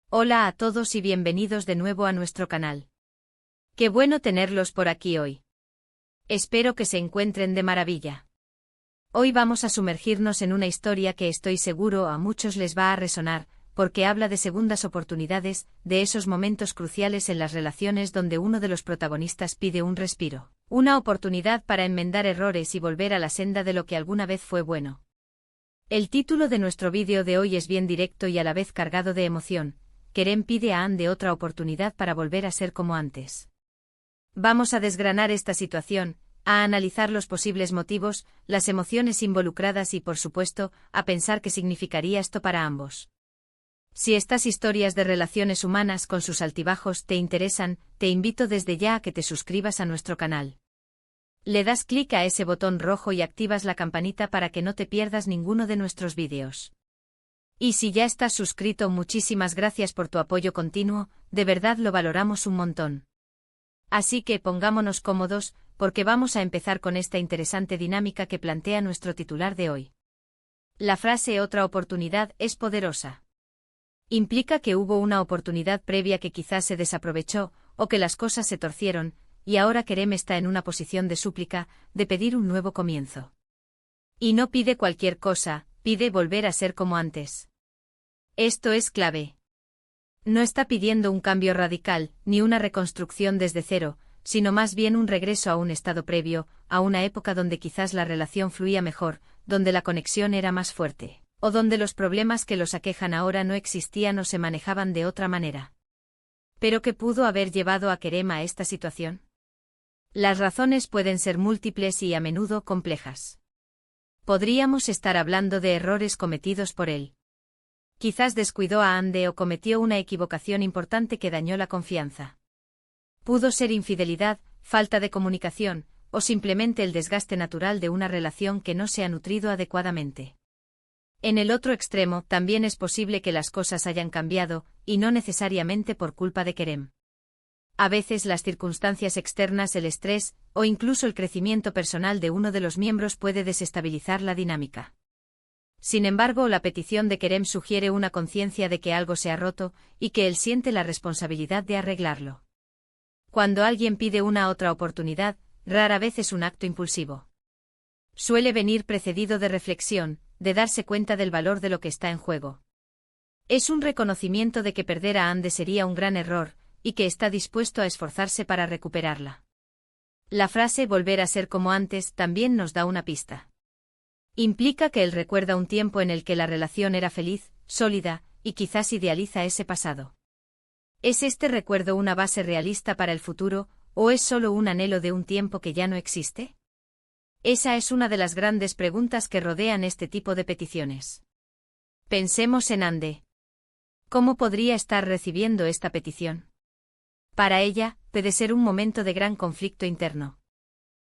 Hola a todos y bienvenidos de nuevo a nuestro canal. Qué bueno tenerlos por aquí hoy. Espero que se encuentren de maravilla. Hoy vamos a sumergirnos en una historia que estoy seguro a muchos les va a resonar, porque habla de segundas oportunidades, de esos momentos cruciales en las relaciones donde uno de los protagonistas pide un respiro, una oportunidad para enmendar errores y volver a la senda de lo que alguna vez fue bueno. El título de nuestro vídeo de hoy es bien directo y a la vez cargado de emoción. Kerem pide a Hande otra oportunidad para volver a ser como antes. Vamos a desgranar esta situación, a analizar los posibles motivos, las emociones involucradas y, por supuesto, a pensar qué significaría esto para ambos. Si estas historias de relaciones humanas con sus altibajos te interesan, te invito desde ya a que te suscribas a nuestro canal. Le das clic a ese botón rojo y activas la campanita para que no te pierdas ninguno de nuestros vídeos. Y si ya estás suscrito, muchísimas gracias por tu apoyo continuo, de verdad lo valoramos un montón. Así que pongámonos cómodos, porque vamos a empezar con esta interesante dinámica que plantea nuestro titular de hoy. La frase otra oportunidad es poderosa. Implica que hubo una oportunidad previa que quizás se desaprovechó, o que las cosas se torcieron, y ahora Kerem está en una posición de súplica, de pedir un nuevo comienzo. Y no pide cualquier cosa, pide volver a ser como antes. Esto es clave. No está pidiendo un cambio radical, ni una reconstrucción desde cero, sino más bien un regreso a un estado previo, a una época donde quizás la relación fluía mejor, donde la conexión era más fuerte, o donde los problemas que los aquejan ahora no existían o se manejaban de otra manera. ¿Pero qué pudo haber llevado a Kerem a esta situación? Las razones pueden ser múltiples y a menudo complejas. Podríamos estar hablando de errores cometidos por él. Quizás descuidó a Hande o cometió una equivocación importante que dañó la confianza. Pudo ser infidelidad, falta de comunicación, o simplemente el desgaste natural de una relación que no se ha nutrido adecuadamente. En el otro extremo, también es posible que las cosas hayan cambiado, y no necesariamente por culpa de Kerem. A veces las circunstancias externas, el estrés, o incluso el crecimiento personal de uno de los miembros puede desestabilizar la dinámica. Sin embargo, la petición de Kerem sugiere una conciencia de que algo se ha roto, y que él siente la responsabilidad de arreglarlo. Cuando alguien pide una otra oportunidad, rara vez es un acto impulsivo. Suele venir precedido de reflexión, de darse cuenta del valor de lo que está en juego. Es un reconocimiento de que perder a Hande sería un gran error, y que está dispuesto a esforzarse para recuperarla. La frase volver a ser como antes también nos da una pista. Implica que él recuerda un tiempo en el que la relación era feliz, sólida, y quizás idealiza ese pasado. ¿Es este recuerdo una base realista para el futuro, o es solo un anhelo de un tiempo que ya no existe? Esa es una de las grandes preguntas que rodean este tipo de peticiones. Pensemos en Hande. ¿Cómo podría estar recibiendo esta petición? Para ella, puede ser un momento de gran conflicto interno.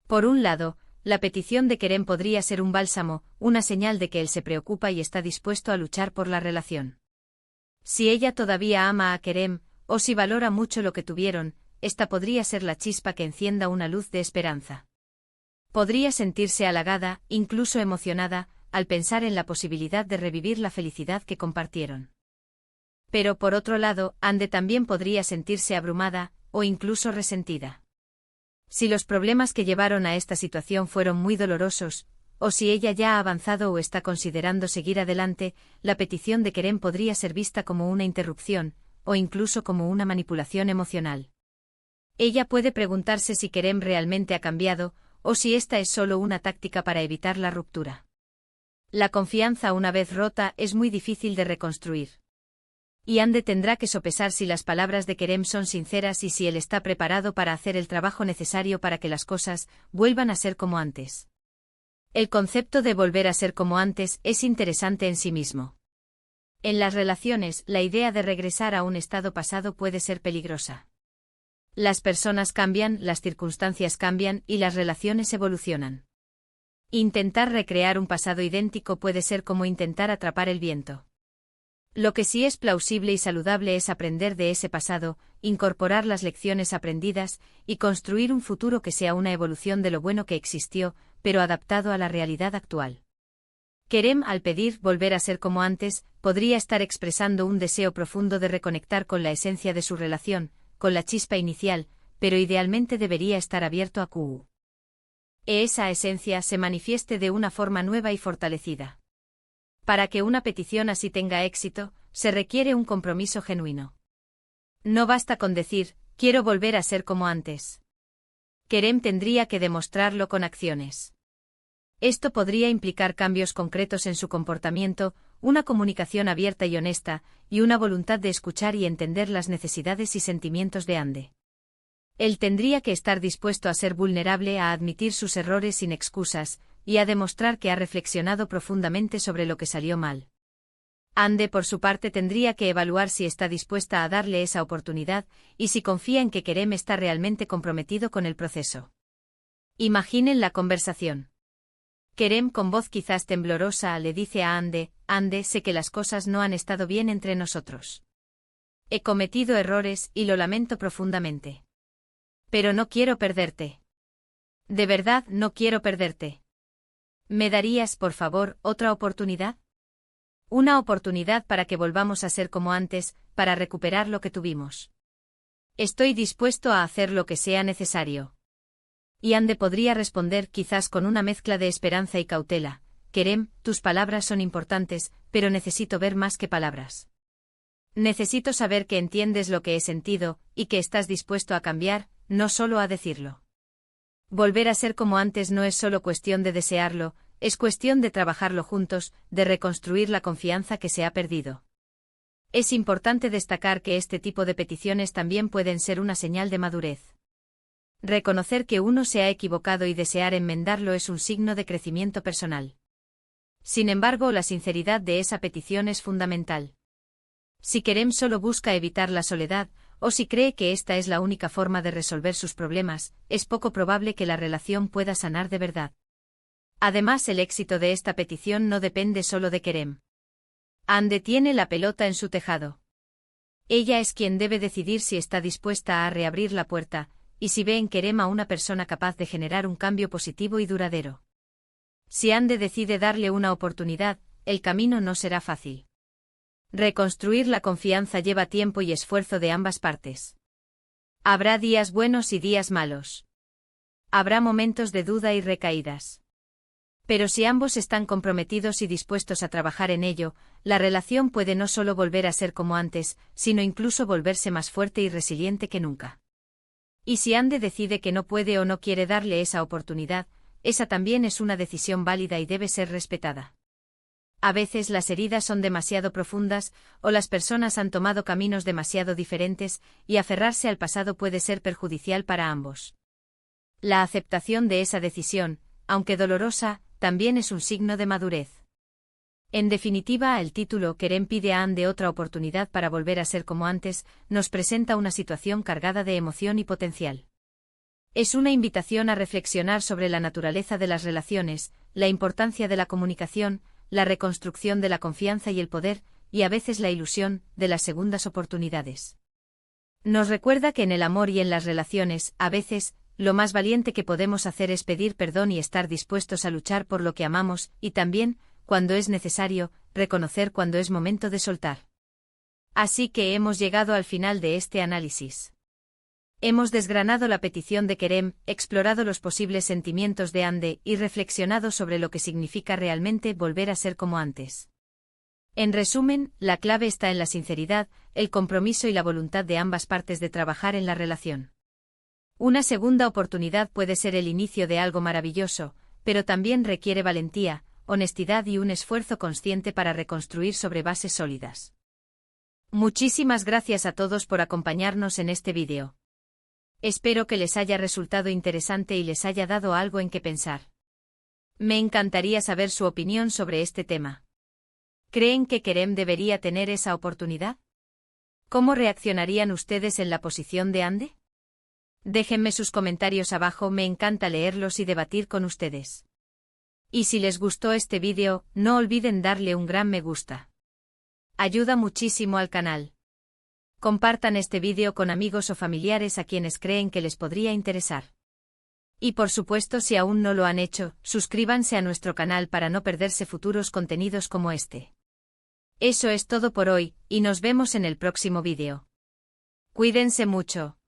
Por un lado, la petición de Kerem podría ser un bálsamo, una señal de que él se preocupa y está dispuesto a luchar por la relación. Si ella todavía ama a Kerem, o si valora mucho lo que tuvieron, esta podría ser la chispa que encienda una luz de esperanza. Podría sentirse halagada, incluso emocionada, al pensar en la posibilidad de revivir la felicidad que compartieron. Pero por otro lado, Hande también podría sentirse abrumada, o incluso resentida. Si los problemas que llevaron a esta situación fueron muy dolorosos, o si ella ya ha avanzado o está considerando seguir adelante, la petición de Kerem podría ser vista como una interrupción, o incluso como una manipulación emocional. Ella puede preguntarse si Kerem realmente ha cambiado, o si esta es solo una táctica para evitar la ruptura. La confianza una vez rota es muy difícil de reconstruir. Y Hande tendrá que sopesar si las palabras de Kerem son sinceras y si él está preparado para hacer el trabajo necesario para que las cosas vuelvan a ser como antes. El concepto de volver a ser como antes es interesante en sí mismo. En las relaciones, la idea de regresar a un estado pasado puede ser peligrosa. Las personas cambian, las circunstancias cambian y las relaciones evolucionan. Intentar recrear un pasado idéntico puede ser como intentar atrapar el viento. Lo que sí es plausible y saludable es aprender de ese pasado, incorporar las lecciones aprendidas, y construir un futuro que sea una evolución de lo bueno que existió, pero adaptado a la realidad actual. Kerem, al pedir volver a ser como antes, podría estar expresando un deseo profundo de reconectar con la esencia de su relación, con la chispa inicial, pero idealmente debería estar abierto a que esa esencia se manifieste de una forma nueva y fortalecida. Para que una petición así tenga éxito, se requiere un compromiso genuino. No basta con decir, quiero volver a ser como antes. Kerem tendría que demostrarlo con acciones. Esto podría implicar cambios concretos en su comportamiento, una comunicación abierta y honesta, y una voluntad de escuchar y entender las necesidades y sentimientos de Ande. Él tendría que estar dispuesto a ser vulnerable, a admitir sus errores sin excusas, y a demostrar que ha reflexionado profundamente sobre lo que salió mal. Ande, por su parte, tendría que evaluar si está dispuesta a darle esa oportunidad, y si confía en que Kerem está realmente comprometido con el proceso. Imaginen la conversación. Kerem, con voz quizás temblorosa, le dice a Ande, Ande, sé que las cosas no han estado bien entre nosotros. He cometido errores y lo lamento profundamente. Pero no quiero perderte. De verdad no quiero perderte. ¿Me darías, por favor, otra oportunidad? Una oportunidad para que volvamos a ser como antes, para recuperar lo que tuvimos. Estoy dispuesto a hacer lo que sea necesario. Y Ande podría responder quizás con una mezcla de esperanza y cautela, Kerem, tus palabras son importantes, pero necesito ver más que palabras. Necesito saber que entiendes lo que he sentido, y que estás dispuesto a cambiar, no solo a decirlo. Volver a ser como antes no es solo cuestión de desearlo, es cuestión de trabajarlo juntos, de reconstruir la confianza que se ha perdido. Es importante destacar que este tipo de peticiones también pueden ser una señal de madurez. Reconocer que uno se ha equivocado y desear enmendarlo es un signo de crecimiento personal. Sin embargo, la sinceridad de esa petición es fundamental. Si Kerem solo busca evitar la soledad, o si cree que esta es la única forma de resolver sus problemas, es poco probable que la relación pueda sanar de verdad. Además, el éxito de esta petición no depende solo de Kerem. Ande tiene la pelota en su tejado. Ella es quien debe decidir si está dispuesta a reabrir la puerta, y si ve en Kerem a una persona capaz de generar un cambio positivo y duradero. Si Ande decide darle una oportunidad, el camino no será fácil. Reconstruir la confianza lleva tiempo y esfuerzo de ambas partes. Habrá días buenos y días malos. Habrá momentos de duda y recaídas. Pero si ambos están comprometidos y dispuestos a trabajar en ello, la relación puede no solo volver a ser como antes, sino incluso volverse más fuerte y resiliente que nunca. Y si Ande decide que no puede o no quiere darle esa oportunidad, esa también es una decisión válida y debe ser respetada. A veces las heridas son demasiado profundas, o las personas han tomado caminos demasiado diferentes, y aferrarse al pasado puede ser perjudicial para ambos. La aceptación de esa decisión, aunque dolorosa, también es un signo de madurez. En definitiva, el título Kerem pide a Ande otra oportunidad para volver a ser como antes, nos presenta una situación cargada de emoción y potencial. Es una invitación a reflexionar sobre la naturaleza de las relaciones, la importancia de la comunicación, la reconstrucción de la confianza y el poder, y a veces la ilusión, de las segundas oportunidades. Nos recuerda que en el amor y en las relaciones, a veces, lo más valiente que podemos hacer es pedir perdón y estar dispuestos a luchar por lo que amamos, y también, cuando es necesario, reconocer cuando es momento de soltar. Así que hemos llegado al final de este análisis. Hemos desgranado la petición de Kerem, explorado los posibles sentimientos de Ande y reflexionado sobre lo que significa realmente volver a ser como antes. En resumen, la clave está en la sinceridad, el compromiso y la voluntad de ambas partes de trabajar en la relación. Una segunda oportunidad puede ser el inicio de algo maravilloso, pero también requiere valentía, honestidad y un esfuerzo consciente para reconstruir sobre bases sólidas. Muchísimas gracias a todos por acompañarnos en este vídeo. Espero que les haya resultado interesante y les haya dado algo en que pensar. Me encantaría saber su opinión sobre este tema. ¿Creen que Kerem debería tener esa oportunidad? ¿Cómo reaccionarían ustedes en la posición de Ande? Déjenme sus comentarios abajo, me encanta leerlos y debatir con ustedes. Y si les gustó este vídeo, no olviden darle un gran me gusta. Ayuda muchísimo al canal. Compartan este vídeo con amigos o familiares a quienes creen que les podría interesar. Y por supuesto, si aún no lo han hecho, suscríbanse a nuestro canal para no perderse futuros contenidos como este. Eso es todo por hoy, y nos vemos en el próximo vídeo. Cuídense mucho.